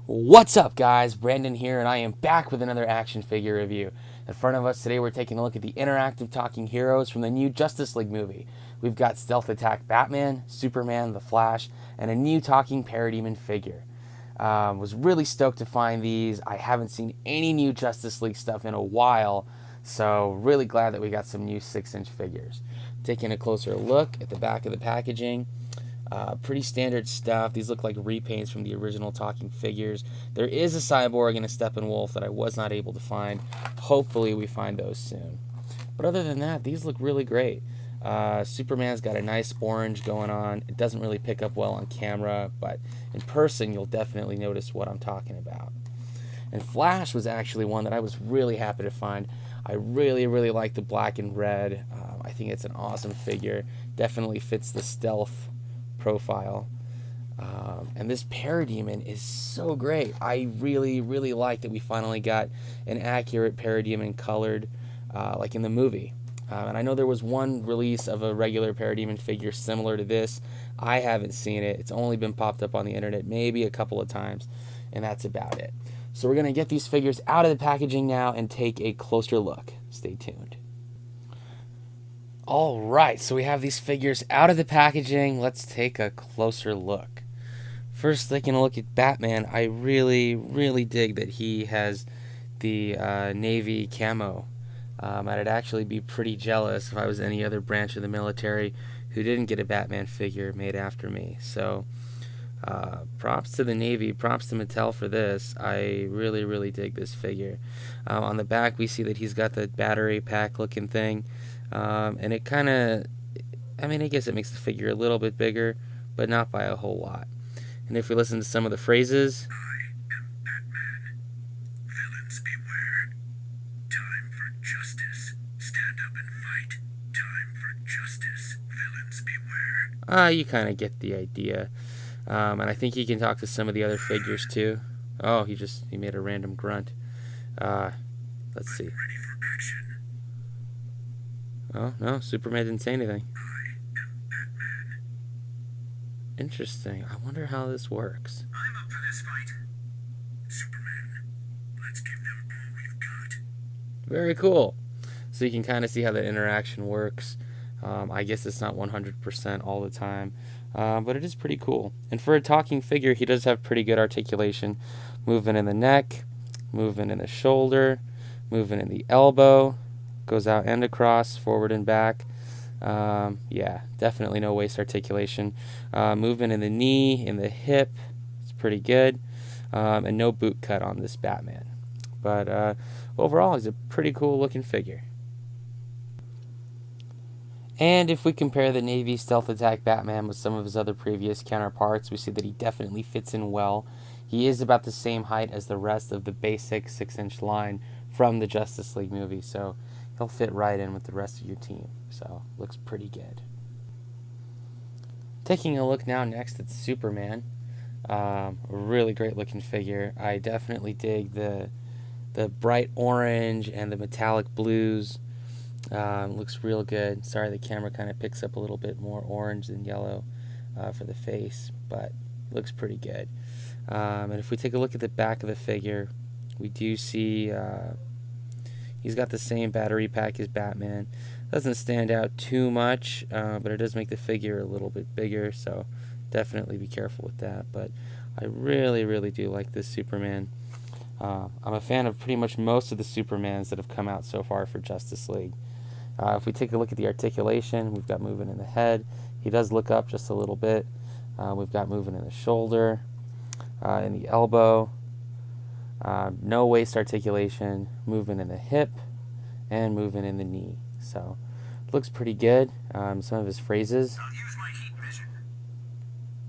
What's up, guys? Brandon here, and I am back with another action figure review. In front of us today, we're taking a look at the interactive talking heroes from the new Justice League movie. We've got Stealth Attack Batman, Superman, The Flash, and a new talking Parademon figure. Was really stoked to find these. I haven't seen any new Justice League stuff in a while, so really glad that we got some new 6-inch figures. Taking a closer look at the back of the packaging. Pretty standard stuff. These look like repaints from the original talking figures. There is a Cyborg and a Steppenwolf that I was not able to find. Hopefully we find those soon. But other than that, these look really great. Superman's got a nice orange going on. It doesn't really pick up well on camera, but in person you'll definitely notice what I'm talking about. And Flash was actually one that I was really happy to find. I really like the black and red. I think it's an awesome figure. Definitely fits the stealth profile. And this Parademon is so great. I really like that we finally got an accurate Parademon colored like in the movie. And I know there was one release of a regular Parademon figure similar to this. I haven't seen it. It's only been popped up on the internet maybe a couple of times, and that's about it. So we're going to get these figures out of the packaging now and take a closer look. Stay tuned. Alright, so we have these figures out of the packaging. Let's take a closer look. First, taking a look at Batman, I really dig that he has the navy camo. I'd actually be pretty jealous if I was any other branch of the military who didn't get a Batman figure made after me. So, props to the Navy, props to Mattel for this. I really dig this figure. On the back, we see that he's got the battery pack looking thing. And it kind of, I guess it makes the figure a little bit bigger, but not by a whole lot. And if we listen to some of the phrases, I am Batman. Villains beware. Time for justice. Stand up and fight. Time for justice. Villains beware. you kind of get the idea. And I think he can talk to some of the other figures too. Oh, he made a random grunt. Let's see. Ready for action. Oh, no, Superman didn't say anything. I am Batman. Interesting. I wonder how this works. I'm up for this fight. Superman, let's give them all we've got. Very cool. So you can kind of see how the interaction works. I guess it's not 100% all the time, but it is pretty cool. And for a talking figure, he does have pretty good articulation. Movement in the neck, movement in the shoulder, movement in the elbow. Goes out and across, forward and back. Yeah, definitely no waist articulation. Movement in the knee, in the hip. It's pretty good. And no boot cut on this Batman. But overall, he's a pretty cool looking figure. And if we compare the Navy Stealth Attack Batman with some of his other previous counterparts, we see that he definitely fits in well. He is about the same height as the rest of the basic 6-inch line from the Justice League movie, so he'll fit right in with the rest of your team. So, looks pretty good. Taking a look now next at Superman. A really great looking figure. I definitely dig the bright orange and the metallic blues. Looks real good. Sorry, the camera kind of picks up a little bit more orange than yellow for the face, but looks pretty good. And if we take a look at the back of the figure, we do see he's got the same battery pack as Batman. Doesn't stand out too much, but it does make the figure a little bit bigger, so definitely be careful with that. But I really do like this Superman. I'm a fan of pretty much most of the Supermans that have come out so far for Justice League. If we take a look at the articulation, we've got movement in the head. He does look up just a little bit. We've got movement in the shoulder, in the elbow. No waist articulation, movement in the hip, and movement in the knee. So, looks pretty good. Some of his phrases. I'll use my heat vision.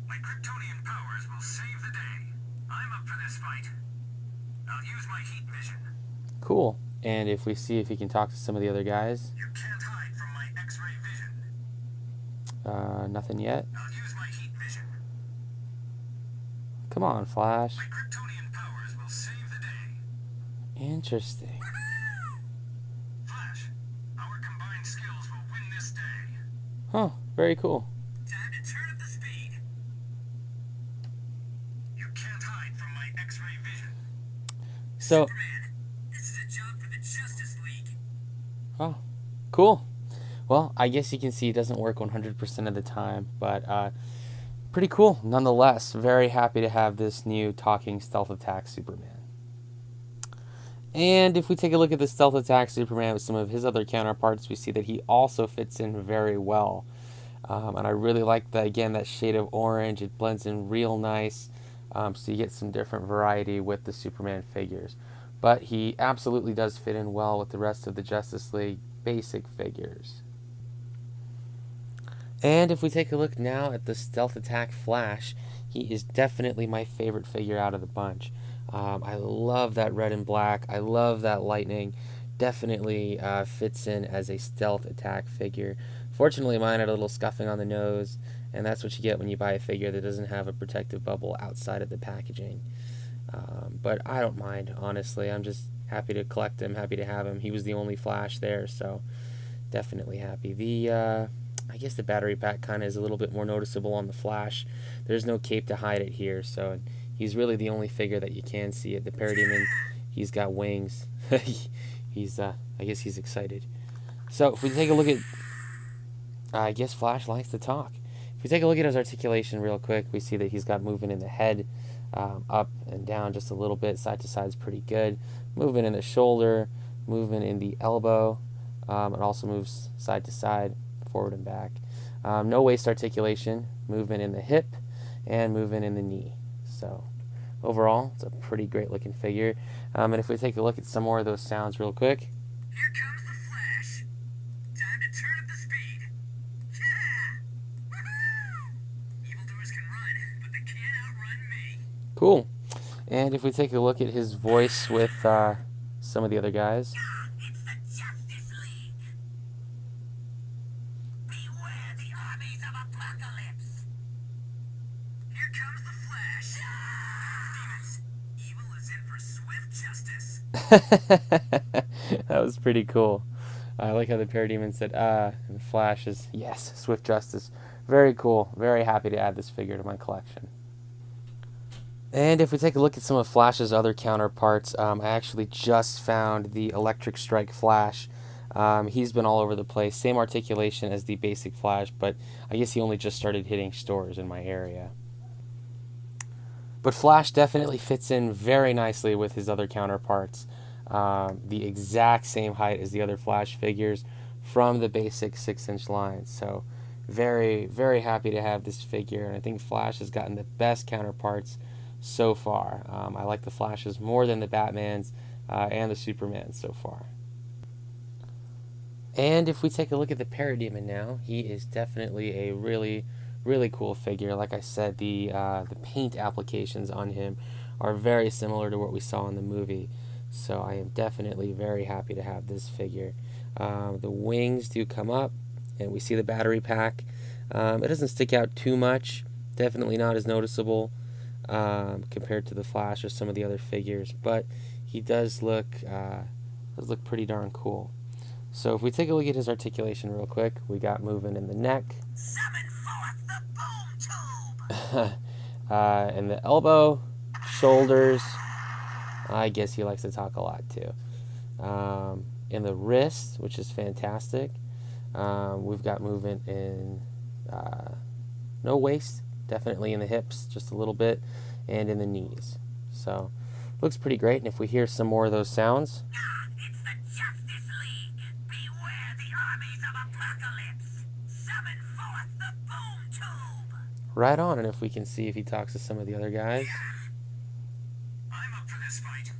My Kryptonian powers will save the day. I'm up for this fight. I'll use my heat vision. Cool. And if we see if he can talk to some of the other guys. You can't hide from my X-ray vision. Nothing yet. I'll use my heat vision. Come on, Flash. My Kryptonian powers will save the day. Interesting. Flash, our combined skills will win this day. Huh, very cool. Time to turn up the speed. You can't hide from my X-ray vision. So, Superman, this is a job for the Justice League. oh, cool. Well, I guess you can see it doesn't work 100% of the time, but pretty cool nonetheless. Very happy to have this new talking stealth attack Superman. And if we take a look at the stealth attack Superman with some of his other counterparts, we see that he also fits in very well. And I really like that, again, that shade of orange. It blends in real nice, so you get some different variety with the Superman figures. But he absolutely does fit in well with the rest of the Justice League basic figures. And if we take a look now at the stealth attack Flash, he is definitely my favorite figure out of the bunch. I love that red and black. I love that lightning. Definitely fits in as a stealth attack figure. Fortunately, mine had a little scuffing on the nose, and that's what you get when you buy a figure that doesn't have a protective bubble outside of the packaging. But I don't mind, honestly. I'm just happy to collect him, happy to have him. He was the only Flash there, so definitely happy. I guess the battery pack kind of is a little bit more noticeable on the Flash. There's no cape to hide it here, so he's really the only figure that you can see it. The Parademon, he's got wings. I guess he's excited. So if we take a look at, I guess Flash likes to talk. If we take a look at his articulation real quick, we see that he's got movement in the head, up and down just a little bit. Side to side is pretty good. Movement in the shoulder, movement in the elbow. It also moves side to side, forward and back. No waist articulation, movement in the hip, and movement in the knee. So overall, it's a pretty great looking figure. And if we take a look at some more of those sounds real quick. Here comes the Flash. Time to turn up the speed. Yeah! Woohoo! Evildoers can run, but they can't outrun me. Cool. And if we take a look at his voice with some of the other guys. It's the Justice League. Beware the armies of apocalypse. Here comes the Flash. Demons, evil is in for swift justice. That was pretty cool. I like how the Parademon said, and the Flash is, yes, swift justice. Very cool. Very happy to add this figure to my collection. And if we take a look at some of Flash's other counterparts, I actually just found the Electric Strike Flash. He's been all over the place. Same articulation as the basic Flash, but I guess he only just started hitting stores in my area. But Flash definitely fits in very nicely with his other counterparts. The exact same height as the other Flash figures from the basic 6-inch line. So very, very happy to have this figure. And I think Flash has gotten the best counterparts so far. I like the Flashes more than the Batmans and the Supermans so far. And if we take a look at the Parademon now, he is definitely a really, really cool figure. Like I said, the paint applications on him are very similar to what we saw in the movie. So I am definitely very happy to have this figure. The wings do come up, and we see the battery pack. It doesn't stick out too much. Definitely not as noticeable compared to the Flash or some of the other figures, but he does look pretty darn cool. So if we take a look at his articulation real quick, we got movement in the neck, Summon forth the boom tube. in the elbow, shoulders. I guess he likes to talk a lot too. In the wrist, which is fantastic. We've got movement in no waist, definitely in the hips, just a little bit, and in the knees. So looks pretty great. And if we hear some more of those sounds. It's the Justice League. Beware the armies of apocalypse. Summon forth the boom tube. Right on. And if we can see if he talks to some of the other guys. I'm up for this fight.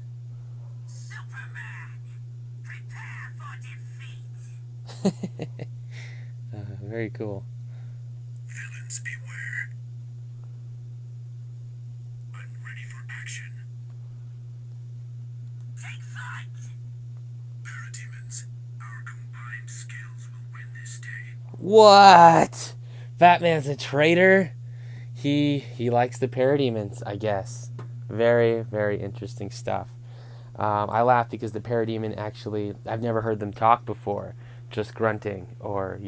Superman, prepare for defeat. Very cool. Villains beware. I'm ready for action. Take flight. Parademons, our combined skills will win this day. What? Batman's a traitor? He likes the Parademons, I guess. Very, very interesting stuff. I laugh because the Parademon actually, I've never heard them talk before, just grunting or,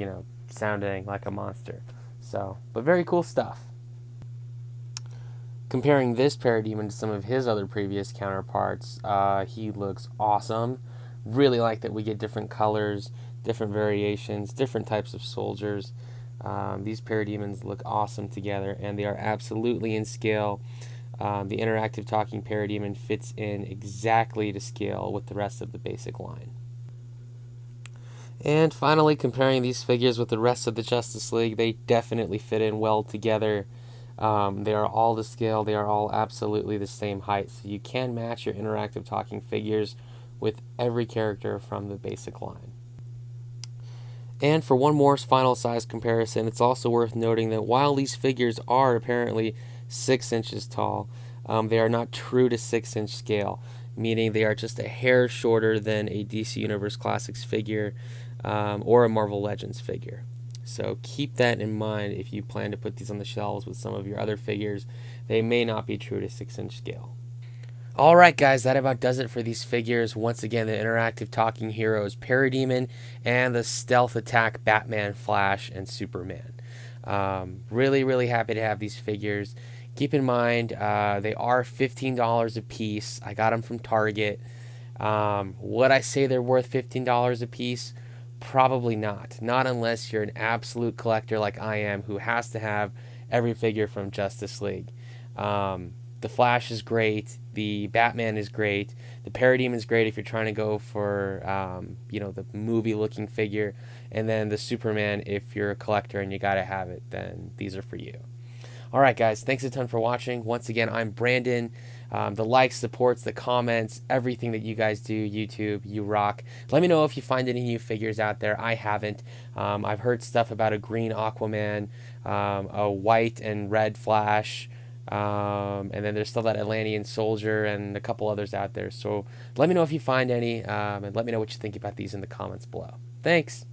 sounding like a monster. So, but very cool stuff. Comparing this Parademon to some of his other previous counterparts, he looks awesome. Really like that we get different colors, different variations, different types of soldiers. These Parademons look awesome together, and they are absolutely in scale. The interactive talking Parademon fits in exactly to scale with the rest of the basic line. And finally, comparing these figures with the rest of the Justice League, they definitely fit in well together. They are all to scale. They are all absolutely the same height. So you can match your interactive talking figures with every character from the basic line. And for one more final size comparison, it's also worth noting that while these figures are apparently 6 inches tall, they are not true to 6-inch scale, meaning they are just a hair shorter than a DC Universe Classics figure or a Marvel Legends figure. So keep that in mind if you plan to put these on the shelves with some of your other figures. They may not be true to 6-inch scale. Alright guys, that about does it for these figures. Once again, the interactive talking heroes Parademon and the stealth attack Batman, Flash, and Superman. Really happy to have these figures. Keep in mind, they are $15 a piece. I got them from Target. Would I say they're worth $15 a piece? Probably not. Not unless you're an absolute collector like I am, who has to have every figure from Justice League. The Flash is great. The Batman is great. The Parademon is great if you're trying to go for, the movie-looking figure. And then the Superman, if you're a collector and you gotta have it, then these are for you. Alright guys, thanks a ton for watching. Once again, I'm Brandon. The likes, supports, the comments, everything that you guys do, YouTube, you rock. Let me know if you find any new figures out there. I haven't. I've heard stuff about a green Aquaman, a white and red Flash, and then there's still that Atlantean Soldier and a couple others out there. So let me know if you find any, and let me know what you think about these in the comments below. Thanks.